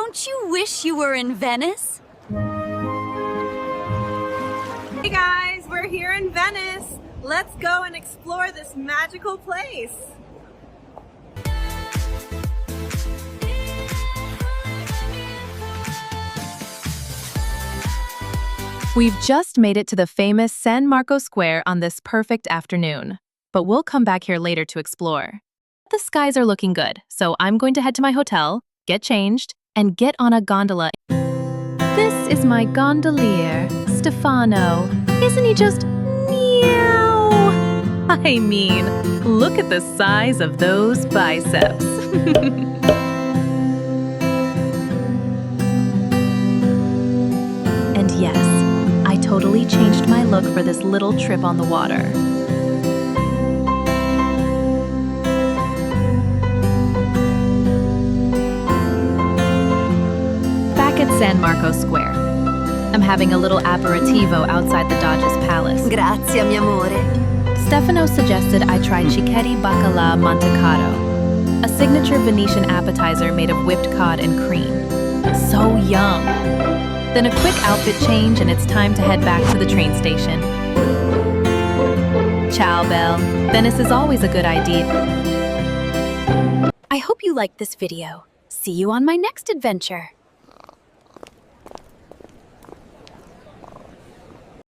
Don't you wish you were in Venice? Hey guys, we're here in Venice. Let's go and explore this magical place. We've just made it to the famous San Marco Square on this perfect afternoon, but we'll come back here later to explore. The skies are looking good, so I'm going to head to my hotel, get changed, and get on a gondola. This is my gondolier, Stefano. Isn't he just meow? I mean, look at the size of those biceps. And yes, I totally changed my look for this little trip on the water. Back at San Marco Square, I'm having a little aperitivo outside the Doge's palace. Grazie, mi amore. Stefano suggested I try cicchetti bacala mantecato, a signature Venetian appetizer made of whipped cod and cream. So yum! Then a quick outfit change and it's time to head back to the train station. Ciao, Belle. Venice is always a good idea. I hope you liked this video. See you on my next adventure.